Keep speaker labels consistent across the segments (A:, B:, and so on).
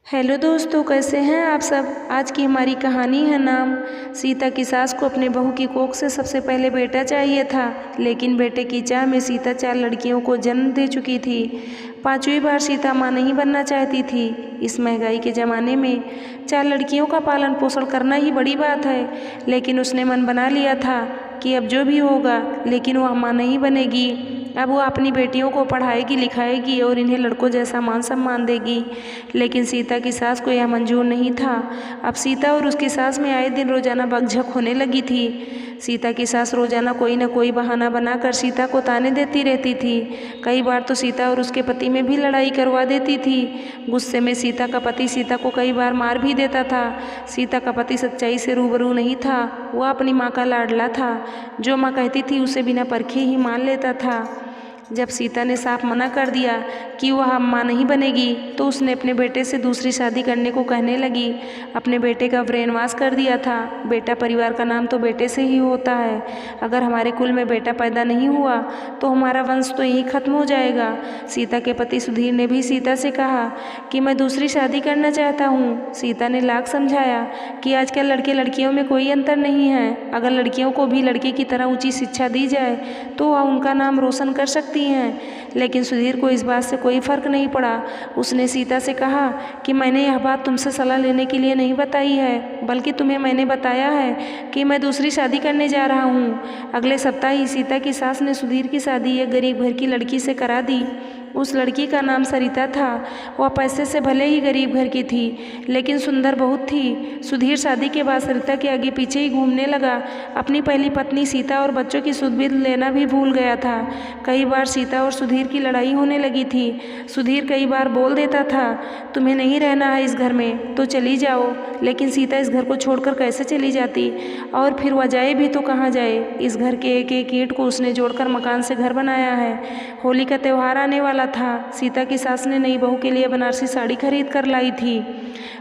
A: Hello दोस्तों, कैसे हैं आप सब। आज की हमारी कहानी है नाम सीता की सास को अपने बहू की कोख से सबसे पहले बेटा चाहिए था, लेकिन बेटे की चाह में सीता 4 लड़कियों को जन्म दे चुकी थी। 5वीं बार सीता माँ नहीं बनना चाहती थी। इस महंगाई के ज़माने में 4 लड़कियों का पालन पोषण करना ही बड़ी बात है, लेकिन उसने मन बना लिया था कि अब जो भी होगा, लेकिन वह माँ नहीं बनेगी। अब वो अपनी बेटियों को पढ़ाएगी लिखाएगी और इन्हें लड़कों जैसा मान सम्मान देगी। लेकिन सीता की सास को यह मंजूर नहीं था। अब सीता और उसकी सास में आए दिन रोजाना बकझक होने लगी थी। सीता की सास रोजाना कोई न कोई बहाना बनाकर सीता को ताने देती रहती थी। कई बार तो सीता और उसके पति में भी लड़ाई करवा देती थी। गुस्से में सीता का पति सीता को कई बार मार भी देता था। सीता का पति सच्चाई से रूबरू नहीं था। वह अपनी माँ का लाडला था। जो माँ कहती थी उसे बिना परखे ही मान लेता था। जब सीता ने साफ मना कर दिया कि वह अब माँ नहीं बनेगी, तो उसने अपने बेटे से दूसरी शादी करने को कहने लगी। अपने बेटे का ब्रेन वॉश कर दिया था। बेटा परिवार का नाम तो बेटे से ही होता है। अगर हमारे कुल में बेटा पैदा नहीं हुआ तो हमारा वंश तो यही खत्म हो जाएगा। सीता के पति सुधीर ने भी सीता से कहा कि मैं दूसरी शादी करना चाहता हूँ। सीता ने लाख समझाया कि आजकल लड़के लड़कियों में कोई अंतर नहीं है। अगर लड़कियों को भी लड़के की तरह ऊँची शिक्षा दी जाए तो वह उनका नाम रोशन कर सकती हैं। लेकिन सुधीर को इस बात से कोई फर्क नहीं पड़ा। उसने सीता से कहा कि मैंने यह बात तुमसे सलाह लेने के लिए नहीं बताई है, बल्कि तुम्हें मैंने बताया है कि मैं दूसरी शादी करने जा रहा हूँ। अगले सप्ताह ही सीता की सास ने सुधीर की शादी एक गरीब घर की लड़की से करा दी। उस लड़की का नाम सरिता था। वह पैसे से भले ही गरीब घर की थी, लेकिन सुंदर बहुत थी। सुधीर शादी के बाद सरिता के आगे पीछे ही घूमने लगा। अपनी पहली पत्नी सीता और बच्चों की सुध-बुध लेना भी भूल गया था। कई बार सीता और सुधीर की लड़ाई होने लगी थी। सुधीर कई बार बोल देता था, तुम्हें नहीं रहना है इस घर में तो चली जाओ। लेकिन सीता इस घर को छोड़कर कैसे चली जाती, और फिर वह जाए भी तो कहाँ जाए। इस घर के एक एक ईंट को उसने जोड़कर मकान से घर बनाया है। होली का त्यौहार आने वाला था। सीता की सास ने नई बहू के लिए बनारसी साड़ी खरीद कर लाई थी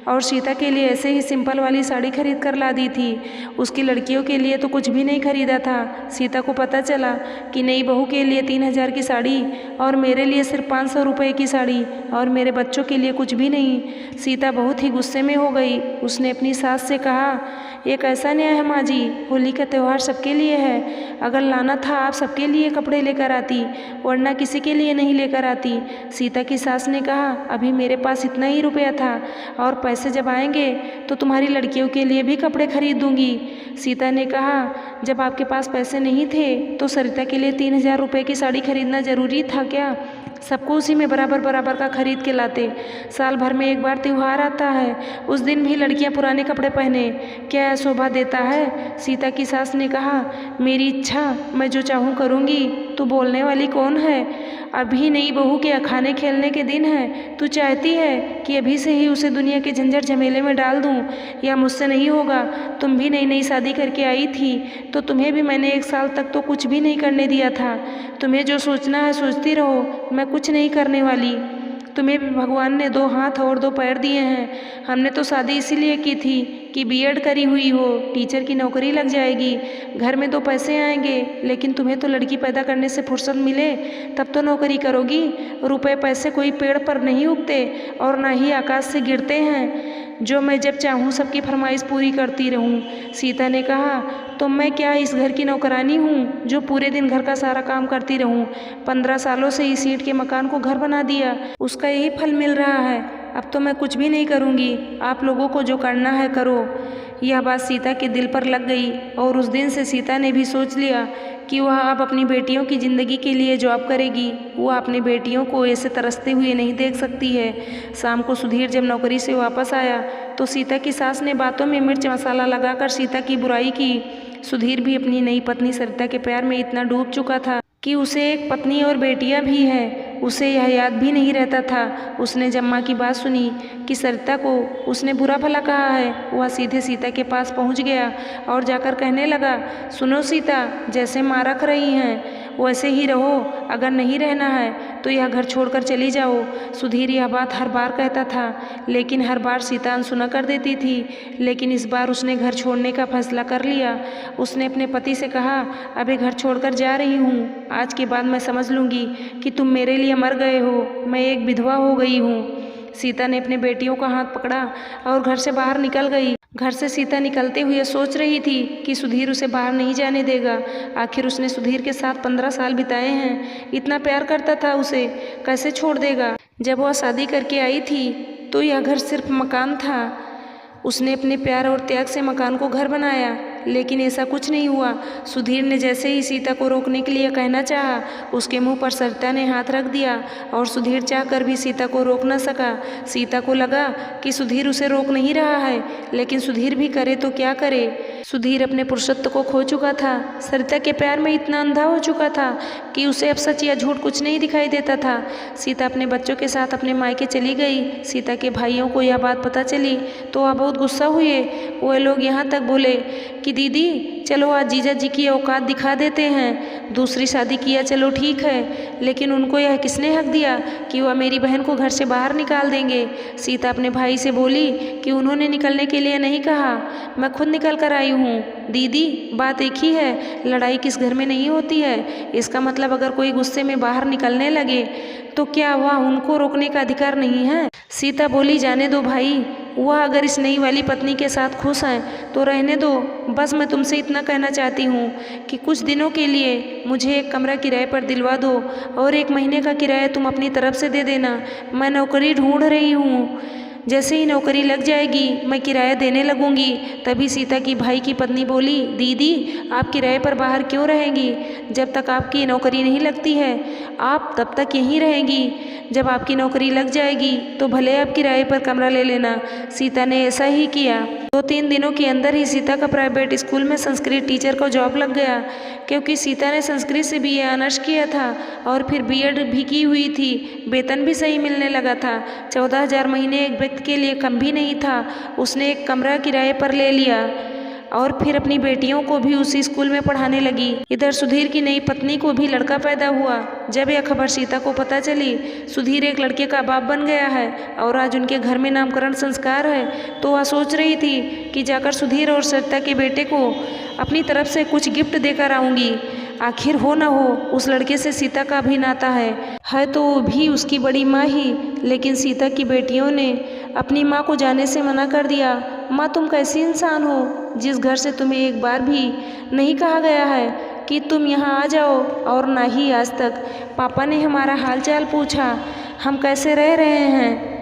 A: और सीता के लिए ऐसे ही सिंपल वाली साड़ी खरीद कर ला दी थी। उसकी लड़कियों के लिए तो कुछ भी नहीं खरीदा था। सीता को पता चला कि नई बहू के लिए 3000 की साड़ी और मेरे लिए सिर्फ 500 रुपये की साड़ी और मेरे बच्चों के लिए कुछ भी नहीं। सीता बहुत ही गुस्से में हो गई। उसने अपनी सास से कहा, ये कैसा न्याय है माँ जी, होली का त्यौहार सबके लिए है। अगर लाना था आप सबके लिए कपड़े लेकर आती, वरना किसी के लिए नहीं लेकर आती। सीता की सास ने कहा, अभी मेरे पास इतना ही रुपया था और पैसे जब आएंगे तो तुम्हारी लड़कियों के लिए भी कपड़े खरीद दूंगी। सीता ने कहा, जब आपके पास पैसे नहीं थे तो सरिता के लिए 3000 रुपये की साड़ी खरीदना ज़रूरी था क्या। सबको उसी में बराबर बराबर का खरीद के लाते। साल भर में एक बार त्यौहार आता है, उस दिन भी लड़कियां पुराने कपड़े पहने, क्या शोभा देता है। सीता की सास ने कहा, मेरी इच्छा, मैं जो चाहूँ करूँगी, तू बोलने वाली कौन है। अभी नई बहू के खाने खेलने के दिन है। तू चाहती है कि अभी से ही उसे दुनिया के झंझट झमेले में डाल दूँ, या मुझसे नहीं होगा। तुम भी नई नई शादी करके आई थी तो तुम्हें भी मैंने 1 साल तक तो कुछ भी नहीं करने दिया था। तुम्हें जो सोचना है सोचती रहो, मैं कुछ नहीं करने वाली। तुम्हें भी भगवान ने 2 हाथ और 2 पैर दिए हैं। हमने तो शादी इसीलिए की थी कि बीएड करी हुई हो, टीचर की नौकरी लग जाएगी, घर में 2 पैसे आएंगे। लेकिन तुम्हें तो लड़की पैदा करने से फुर्सत मिले तब तो नौकरी करोगी। रुपए पैसे कोई पेड़ पर नहीं उगते और ना ही आकाश से गिरते हैं जो मैं जब चाहूँ सबकी फरमाइश पूरी करती रहूँ। सीता ने कहा, तो मैं क्या इस घर की नौकरानी हूँ जो पूरे दिन घर का सारा काम करती रहूँ। 15 सालों से इस ईंट के मकान को घर बना दिया, उसका यही फल मिल रहा है। अब तो मैं कुछ भी नहीं करूँगी। आप लोगों को जो करना है करो। यह बात सीता के दिल पर लग गई और उस दिन से सीता ने भी सोच लिया कि वह अब अपनी बेटियों की ज़िंदगी के लिए जॉब करेगी। वह अपनी बेटियों को ऐसे तरसते हुए नहीं देख सकती है। शाम को सुधीर जब नौकरी से वापस आया तो सीता की सास ने बातों में मिर्च मसाला लगाकर सीता की बुराई की। सुधीर भी अपनी नई पत्नी सरिता के प्यार में इतना डूब चुका था कि उसे एक पत्नी और बेटियां भी हैं, उसे यह याद भी नहीं रहता था। उसने जब माँ की बात सुनी कि सरिता को उसने बुरा भला कहा है, वह सीधे सीता के पास पहुँच गया और जाकर कहने लगा, सुनो सीता, जैसे माँ रख रही हैं वैसे ही रहो। अगर नहीं रहना है तो यह घर छोड़कर चली जाओ। सुधीर यह बात हर बार कहता था, लेकिन हर बार सीता अनसुना कर देती थी। लेकिन इस बार उसने घर छोड़ने का फैसला कर लिया। उसने अपने पति से कहा, अभी घर छोड़कर जा रही हूँ। आज के बाद मैं समझ लूँगी कि तुम मेरे लिए मर गए हो, मैं एक विधवा हो गई हूँ। सीता ने अपने बेटियों का हाथ पकड़ा और घर से बाहर निकल गई। घर से सीता निकलते हुए सोच रही थी कि सुधीर उसे बाहर नहीं जाने देगा। आखिर उसने सुधीर के साथ 15 साल बिताए हैं, इतना प्यार करता था उसे, कैसे छोड़ देगा। जब वह शादी करके आई थी तो यह घर सिर्फ मकान था। उसने अपने प्यार और त्याग से मकान को घर बनाया, लेकिन ऐसा कुछ नहीं हुआ। सुधीर ने जैसे ही सीता को रोकने के लिए कहना चाहा, उसके मुंह पर सरिता ने हाथ रख दिया और सुधीर चाहकर भी सीता को रोक न सका। सीता को लगा कि सुधीर उसे रोक नहीं रहा है, लेकिन सुधीर भी करे तो क्या करे। सुधीर अपने पुरुषत्व को खो चुका था, सरिता के प्यार में इतना अंधा हो चुका था कि उसे अब सच या झूठ कुछ नहीं दिखाई देता था। सीता अपने बच्चों के साथ अपने मायके चली गई। सीता के भाइयों को यह बात पता चली तो वह बहुत गुस्सा हुए। वह लोग यहाँ तक बोले कि दीदी चलो आज जीजा जी की औकात दिखा देते हैं, दूसरी शादी किया चलो ठीक है, लेकिन उनको यह किसने हक दिया कि वह मेरी बहन को घर से बाहर निकाल देंगे। सीता अपने भाई से बोली कि उन्होंने निकलने के लिए नहीं कहा, मैं खुद निकल कर आई हूँ। दीदी बात एक ही है, लड़ाई किस घर में नहीं होती है। इसका मतलब अगर कोई गुस्से में बाहर निकलने लगे तो क्या वह उनको रोकने का अधिकार नहीं है। सीता बोली जाने दो भाई, वह अगर इस नई वाली पत्नी के साथ खुश हैं तो रहने दो। बस मैं तुमसे इतना कहना चाहती हूँ कि कुछ दिनों के लिए मुझे एक कमरा किराए पर दिलवा दो और 1 महीने का किराया तुम अपनी तरफ से दे देना। मैं नौकरी ढूंढ रही हूँ, जैसे ही नौकरी लग जाएगी मैं किराया देने लगूंगी। तभी सीता की भाई की पत्नी बोली, दीदी आप किराए पर बाहर क्यों रहेंगी? जब तक आपकी नौकरी नहीं लगती है आप तब तक यहीं रहेंगी। जब आपकी नौकरी लग जाएगी तो भले आप किराए पर कमरा ले लेना। सीता ने ऐसा ही किया। 2-3 दिनों के अंदर ही सीता का प्राइवेट स्कूल में संस्कृत टीचर का जॉब लग गया, क्योंकि सीता ने संस्कृत से BA ऑनर्स किया था और फिर B.Ed भी की हुई थी। वेतन भी सही मिलने लगा था, 14,000 महीने एक व्यक्ति के लिए कम भी नहीं था। उसने एक कमरा किराए पर ले लिया और फिर अपनी बेटियों को भी उसी स्कूल में पढ़ाने लगी। इधर सुधीर की नई पत्नी को भी लड़का पैदा हुआ। जब यह खबर सीता को पता चली, सुधीर एक लड़के का बाप बन गया है और आज उनके घर में नामकरण संस्कार है, तो वह सोच रही थी कि जाकर सुधीर और सरिता के बेटे को अपनी तरफ से कुछ गिफ्ट देकर आऊँगी। आखिर हो ना हो उस लड़के से सीता का भी नाता है तो वो भी उसकी बड़ी माँ ही। लेकिन सीता की बेटियों ने अपनी माँ को जाने से मना कर दिया। माँ तुम कैसी इंसान हो जिस घर से तुम्हें एक बार भी नहीं कहा गया है कि तुम यहाँ आ जाओ, और ना ही आज तक पापा ने हमारा हालचाल पूछा, हम कैसे रह रहे हैं,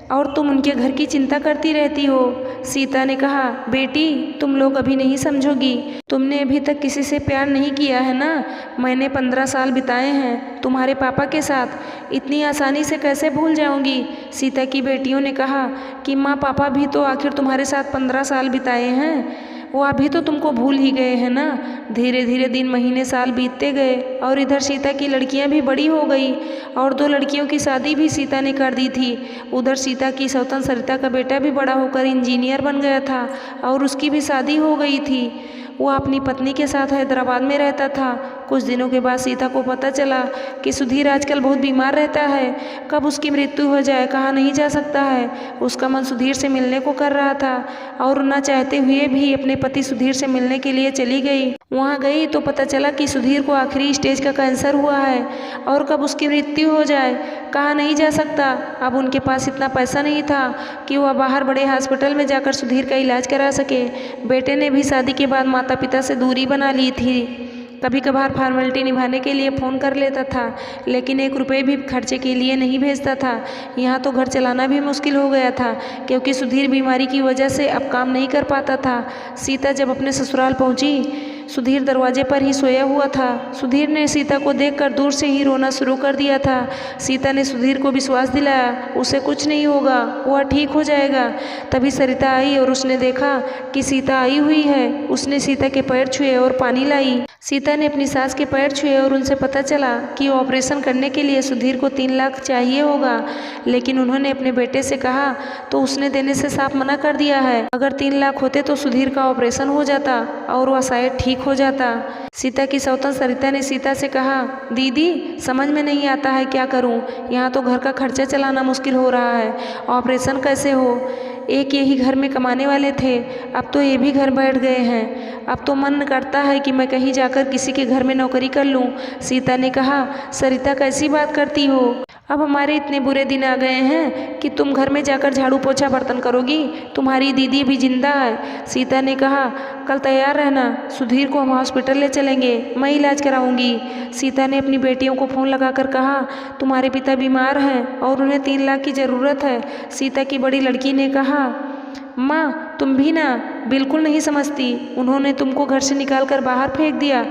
A: और तुम उनके घर की चिंता करती रहती हो। सीता ने कहा, बेटी तुम लोग अभी नहीं समझोगी, तुमने अभी तक किसी से प्यार नहीं किया है ना। मैंने 15 साल बिताए हैं तुम्हारे पापा के साथ, इतनी आसानी से कैसे भूल जाऊंगी। सीता की बेटियों ने कहा कि माँ पापा भी तो आखिर तुम्हारे साथ 15 साल बिताए हैं, वो अभी तो तुमको भूल ही गए हैं ना। धीरे धीरे दिन महीने साल बीतते गए और इधर सीता की लड़कियां भी बड़ी हो गई और 2 लड़कियों की शादी भी सीता ने कर दी थी। उधर सीता की सौतन सरिता का बेटा भी बड़ा होकर इंजीनियर बन गया था और उसकी भी शादी हो गई थी। वो अपनी पत्नी के साथ हैदराबाद में रहता था। कुछ दिनों के बाद सीता को पता चला कि सुधीर आजकल बहुत बीमार रहता है, कब उसकी मृत्यु हो जाए कहा नहीं जा सकता है। उसका मन सुधीर से मिलने को कर रहा था और न चाहते हुए भी अपने पति सुधीर से मिलने के लिए चली गई। वहाँ गई तो पता चला कि सुधीर को आखिरी स्टेज का कैंसर हुआ है और कब उसकी मृत्यु हो जाए कहा नहीं जा सकता। अब उनके पास इतना पैसा नहीं था कि वह बाहर बड़े हॉस्पिटल में जाकर सुधीर का इलाज करा सके। बेटे ने भी शादी के बाद माता पिता से दूरी बना ली थी। कभी कभार फॉर्मेलिटी निभाने के लिए फ़ोन कर लेता था, लेकिन 1 रुपये भी खर्चे के लिए नहीं भेजता था। यहाँ तो घर चलाना भी मुश्किल हो गया था, क्योंकि सुधीर बीमारी की वजह से अब काम नहीं कर पाता था। सीता जब अपने ससुराल पहुँची, सुधीर दरवाजे पर ही सोया हुआ था। सुधीर ने सीता को देखकर दूर से ही रोना शुरू कर दिया था। सीता ने सुधीर को विश्वास दिलाया, उसे कुछ नहीं होगा, वह ठीक हो जाएगा। तभी सरिता आई और उसने देखा कि सीता आई हुई है। उसने सीता के पैर छुए और पानी लाई। सीता ने अपनी सास के पैर छुए और उनसे पता चला कि ऑपरेशन करने के लिए सुधीर को 3 लाख चाहिए होगा, लेकिन उन्होंने अपने बेटे से कहा तो उसने देने से साफ मना कर दिया है। अगर 3 लाख होते तो सुधीर का ऑपरेशन हो जाता और वह शायद ठीक हो जाता। सीता की सौतन सरिता ने सीता से कहा, दीदी समझ में नहीं आता है क्या करूं, यहाँ तो घर का खर्चा चलाना मुश्किल हो रहा है, ऑपरेशन कैसे हो। एक यही घर में कमाने वाले थे, अब तो ये भी घर बैठ गए हैं। अब तो मन करता है कि मैं कहीं जाकर किसी के घर में नौकरी कर लूं। सीता ने कहा, सरिता कैसी बात करती हो, अब हमारे इतने बुरे दिन आ गए हैं कि तुम घर में जाकर झाड़ू पोछा बर्तन करोगी। तुम्हारी दीदी भी जिंदा है। सीता ने कहा, कल तैयार रहना, सुधीर को हम हॉस्पिटल ले चलेंगे, मैं इलाज कराऊंगी। सीता ने अपनी बेटियों को फ़ोन लगाकर कहा, तुम्हारे पिता बीमार हैं और उन्हें 3 लाख की ज़रूरत है। सीता की बड़ी लड़की ने कहा, माँ तुम भी ना बिल्कुल नहीं समझती, उन्होंने तुमको घर से निकाल कर बाहर फेंक दिया,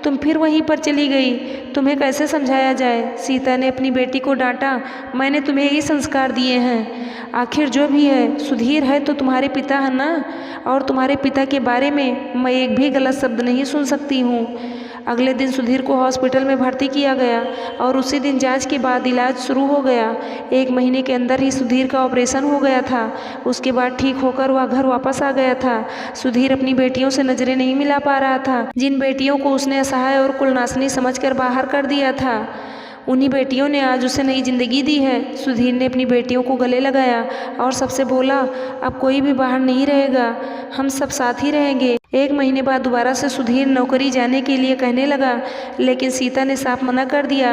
A: तुम फिर वहीं पर चली गई, तुम्हें कैसे समझाया जाए। सीता ने अपनी बेटी को डांटा, मैंने तुम्हें यही संस्कार दिए हैं, आखिर जो भी है सुधीर है तो तुम्हारे पिता है ना, और तुम्हारे पिता के बारे में मैं एक भी गलत शब्द नहीं सुन सकती हूँ। अगले दिन सुधीर को हॉस्पिटल में भर्ती किया गया और उसी दिन जांच के बाद इलाज शुरू हो गया। 1 महीने के अंदर ही सुधीर का ऑपरेशन हो गया था। उसके बाद ठीक होकर वह घर वापस आ गया था। सुधीर अपनी बेटियों से नजरें नहीं मिला पा रहा था, जिन बेटियों को उसने असहाय और कुलनाशनी समझकर बाहर कर दिया था, उन्हीं बेटियों ने आज उसे नई जिंदगी दी है। सुधीर ने अपनी बेटियों को गले लगाया और सबसे बोला, अब कोई भी बाहर नहीं रहेगा, हम सब साथ ही रहेंगे। 1 महीने बाद दोबारा से सुधीर नौकरी जाने के लिए कहने लगा, लेकिन सीता ने साफ मना कर दिया,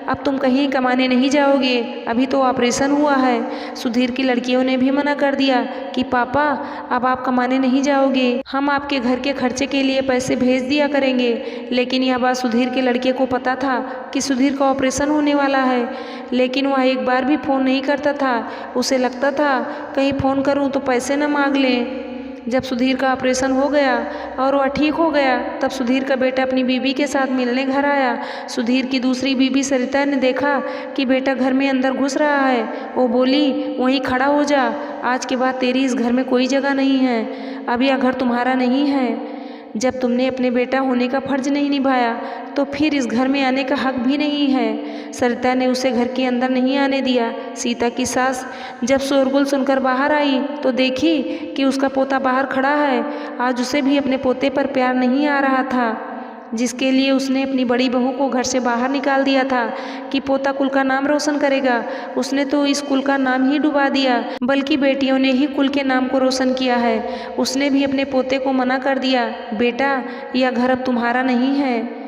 A: अब तुम कहीं कमाने नहीं जाओगे, अभी तो ऑपरेशन हुआ है। सुधीर की लड़कियों ने भी मना कर दिया कि पापा अब आप कमाने नहीं जाओगे, हम आपके घर के खर्चे के लिए पैसे भेज दिया करेंगे। लेकिन यह बात सुधीर के लड़के को पता था कि सुधीर का ऑपरेशन होने वाला है, लेकिन वह एक बार भी फ़ोन नहीं करता था। उसे लगता था कहीं फ़ोन करूं तो पैसे न मांग लें। जब सुधीर का ऑपरेशन हो गया और वह ठीक हो गया, तब सुधीर का बेटा अपनी बीबी के साथ मिलने घर आया। सुधीर की दूसरी बीबी सरिता ने देखा कि बेटा घर में अंदर घुस रहा है। वो बोली, वहीं खड़ा हो जा, आज के बाद तेरी इस घर में कोई जगह नहीं है, अब यह घर तुम्हारा नहीं है। जब तुमने अपने बेटा होने का फर्ज नहीं निभाया तो फिर इस घर में आने का हक भी नहीं है। सरिता ने उसे घर के अंदर नहीं आने दिया। सीता की सास जब शोरगुल सुनकर बाहर आई तो देखी कि उसका पोता बाहर खड़ा है। आज उसे भी अपने पोते पर प्यार नहीं आ रहा था, जिसके लिए उसने अपनी बड़ी बहू को घर से बाहर निकाल दिया था कि पोता कुल का नाम रोशन करेगा। उसने तो इस कुल का नाम ही डुबा दिया, बल्कि बेटियों ने ही कुल के नाम को रोशन किया है। उसने भी अपने पोते को मना कर दिया, बेटा यह घर अब तुम्हारा नहीं है,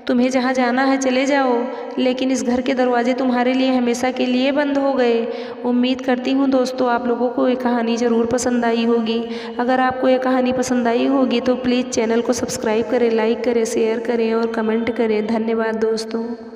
A: तुम्हें जहाँ जाना है चले जाओ, लेकिन इस घर के दरवाजे तुम्हारे लिए हमेशा के लिए बंद हो गए। उम्मीद करती हूँ दोस्तों आप लोगों को ये कहानी ज़रूर पसंद आई होगी। अगर आपको ये कहानी पसंद आई होगी तो प्लीज़ चैनल को सब्सक्राइब करें, लाइक करें, शेयर करें और कमेंट करें। धन्यवाद दोस्तों।